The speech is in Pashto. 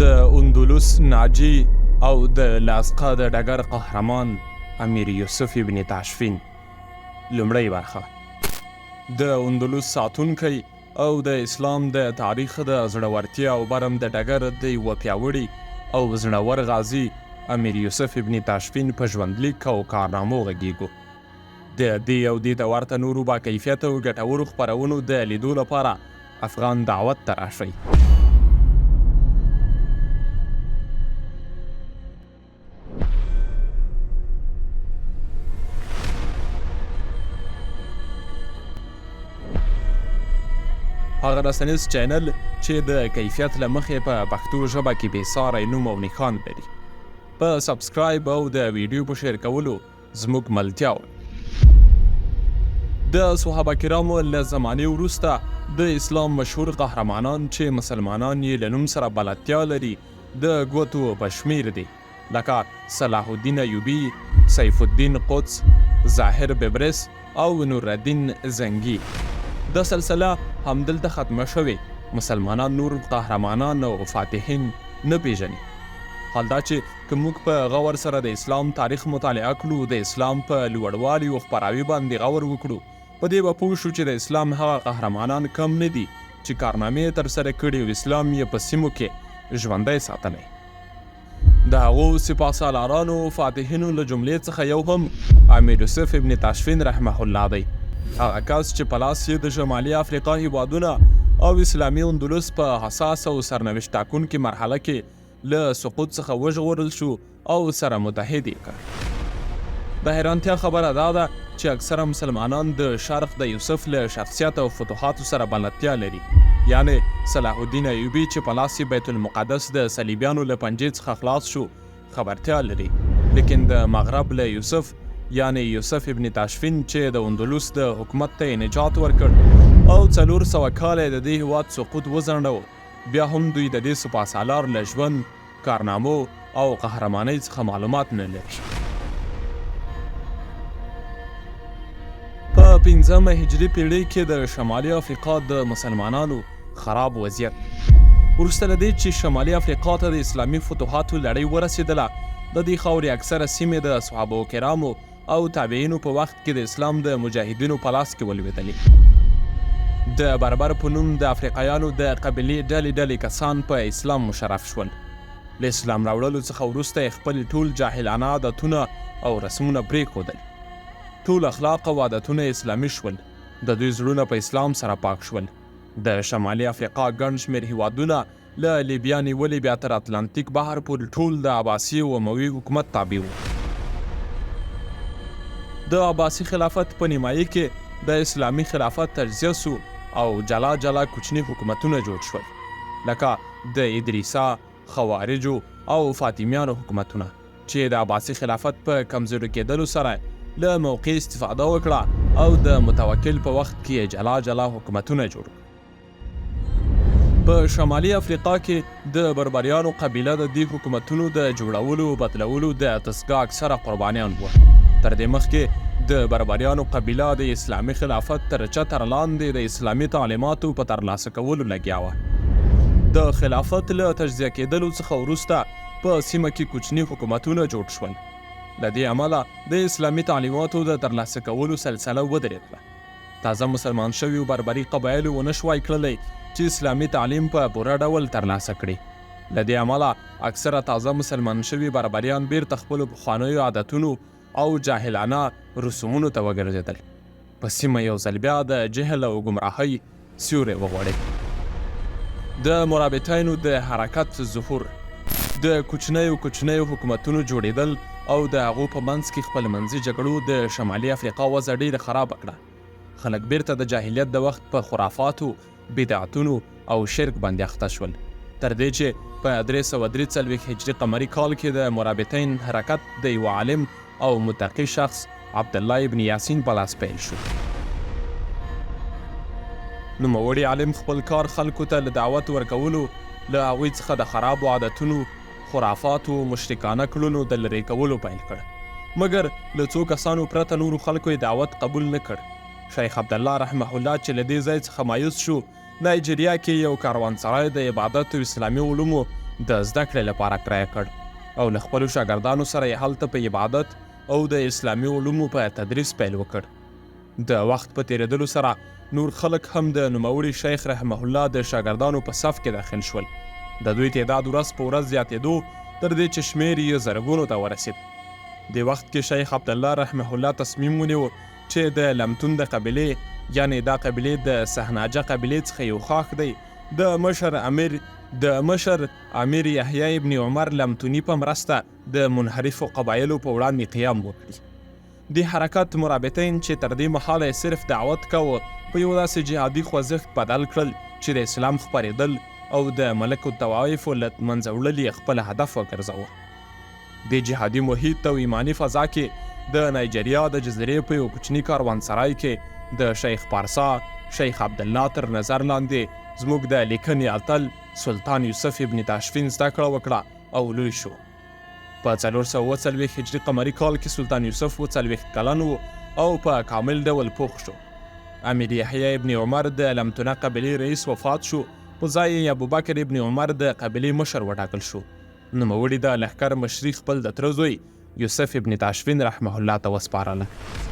د اندلس ناجي او د لاسقا د ډګر قهرمان امیر یوسف ابن تاشفین. لومړی برخه. د اندلس ساتونکی او د اسلام د تاریخ د زړورتیا او برم د ډګر د یوه پیاوړي او زړور غازي امیر یوسف ابن تاشفین په ژوندلیک او کارنامو غږیږو. د دې او دې ته ورته نورو با کیفیته او ګټورو خپرونو د لیدو لپاره افغان دعوت ته راشئ. هغه رسنیز چینل چې د کیفیت له مخې په پښتو ژبه کې بېساری نوم او نښان لري. په سبسکرایب او د ویډیو په شیر کولو زموږ ملتیا د صحابه کرامو له زمانې وروسته د اسلام مشهور قهرمانان چې مسلمانان یې له نوم سره بلدتیا لري د ګوتو په شمیر دي، لکه صلاح الدین ایوبي، سیف الدین قدس، ظاهر ببرس او نورالدین زنګي. دا سلسله همدلته ختمه شوې. مسلمانان نور قهرمانان او فاتحین نه پیژني. حال دا چې که موږ په غور سره د اسلام تاریخ مطالعه کړو، د اسلام په لوړوالي او خپراوي باندې غور وکړو، په دې به پوه شو چې د اسلام هغه قهرمانان کم نه دي چې کارنامې ترسره کړي او اسلام یې په سیمو کې ژوندی ساتلی. د هغو سپاسالارانو او فاتحینو له جملې څخه یو هم امیر یوسف ابن تاشفین رحمه الله دی. هغه کس چې په لاس یې د شمالي افریقا هیوادونه او اسلامي اندلس په حساس او سرنوشت ټاکونکې مرحله کې له سقوط څخه وژغورل شو او سره متحد یې کړ. د حیرانتیا خبره دا ده چې اکثره مسلمانان د شرق د یوسف له شخصیت او فتوحاتو سره بلدتیا لري. یعنی صلاح الدین ایوبي چې په لاس یې بیت المقدس د صلیبیانو له پنجې څخه خلاص شو خبرتیا لري، لیکن د مغرب له یوسف یعنی یوسف ابن تاشفین چې د اندلس د حکومت ته نجات ورکړ او 400 کاله د دې هیواد سقوط وځنډاوه، بیا هم دوی د دې سپاسالار له ژوند، کارنامو او قهرمانۍ څخه معلومات نه لري. په 5مه هجري پیړۍ کې د شمالي افریقا د مسلمانانو خراب وضعیت وروسته له دې چې شمالي افریقا ته د اسلامي فتوحاتو لړۍ ورسېدله، د دې خاورې اکثره سیمې د صحابه کرامو او تابعینو په وخت کې د اسلام د مجاهدینو په لاس کې ولوېدلې. د بربر په نوم د افریقایانو د قبیلې ډلې کسان په اسلام مشرف شول. له اسلام راوړلو څخه وروسته یې خپل ټول جاهلانه عادتونه او رسمونه پرېښودل. ټول اخلاق او عادتونه اسلامي شول. د دوی زړونه په اسلام سره پاک شول. د شمالي افریقا ګڼ شمېر هیوادونه له لیبیا نیولې بیا تر اتلانتیک بحر پورې ټول د عباسي او اموي حکومت تابع وو. د عباسي خلافت په نیمایي کې د اسلامي خلافت تجزیه سو او جلا جلا کوچني حکومتونه جوړ شول، لکه د ادریسا، خوارجو او فاطمیانو حکومتونه چې د عباسي خلافت په کمزوري کېدلو سره له موقع استفاده وکړه او د متوکل په وخت کې جلا جلا حکومتونه جوړ. په شمالي افریقا کې د بربریانو قبیله د دې حکومتونو د جوړولو او بدلولو د تسګا اکثره قربانیان وو. تر دې مخکې د بربریانو قبیله د اسلامي خلافت تر چتر لاندې د اسلامي تعلیماتو په ترلاسه کولو لګیا وه. د خلافت له تجزیه کېدلو څخه وروسته په سیمه کې کوچني حکومتونه جوړ شول. له دې امله د اسلامي تعلیماتو د ترلاسه کولو سلسله ودرېدله. تازه مسلمان شویو بربري قبایلو ونه شوای کړلی چې اسلامي تعلیم په پوره ډول ترلاسه کړي. له دې امله اکثره تازه مسلمان شوي بربریان بیرته خپلو پخوانیو عادتونو او جاهلانه رسومونو ته وګرځېدل. په سیمه یو ځل بیا د جهل او ګمراهۍ سیوری وغوړېد. د مرابطینو د حرکت ظهور، د کوچنیو حکومتونو جوړېدل او د هغو په منځ کې خپل منځي جګړو د شمالي افریقا وضع ډېره خرابه کړه. خلک بیرته د جاهلیت د وخت په خرافاتو، بدعتونو او شرک باندې اخته شول، تر دې چې په 343 هجري قمري کال کې د مرابطین حرکت د یو عالم او متقي شخص عبدالله ابن یاسین په لاس پیل شو. نوموړي عالم خپل کار خلکو ته له دعوت ورکولو، له هغوی څخه د خرابو عادتونو، خرافاتو، مشرکانه کړنو د لرې کولو پیل کړ، مګر له څو کسانو پرته نورو خلکو یې دعوت قبول نه کړ. شیخ عبدالله رحمه الله چې له دې ځای څخه مایوس شو، نایجیریا کې یو کاروانسرای د عبادت او اسلامي علومو د زده کړې لپاره کرایه کړ او له خپلو شاګردانو سره یې هلته په عبادت او د اسلامي علومو په تدریس پیل وکړ. د وخت په تیریدلو سره نور خلک هم د نوموړي شیخ رحمه الله د شاګردانو په صف کې داخل شول. د دوی تعداد ورځ په ورځ زیاتېدو تر دې چې شمېر یې زرګونو ته ورسید. د وخت کې شیخ عبدالله رحمه الله تصمیم ونیو چې د لمتون د قبیلې یعنې دا قبیلې د سهناجه قبیلې څخه یو خاښ دی د مشر امیر یحیی ابن عمر لمتوني په مرسته د منحرفو قبایلو په وړاندې قیام وکړي. د حرکت مرابطین چې تر دې مهاله یې صرف دعوت کوه په یو داسې جهادي خوځښت بدل کړل چې د اسلام خپرېدل او د ملک الطوایفو له منځه وړل یې خپل هدف وګرځاوه. د جهادي محیط او ایماني فضا کې د نایجریا د جزیرې په یو کوچني کاروانسرای کې د شیخ پارسا شیخ عبدالله تر نظر لاندې زموږ د لیکنې اتل سلطان یوسف ابن تاشفین زده کړه وکړه او لوی شو. په 440 هجري قمري کال کې سلطان یوسف 40 کلن و او په کامل ډول پوخ شو. امیر یحیی ابن عمر د لمتونه قبیلې رئیس وفات شو، په ځای یې ابوبکر ابن عمر د قبیلې مشر وټاکل شو. نوموړي د لښکر مشري خپل د تره زوی یوسف ابن تاشفین رحمه الله ته وسپارله.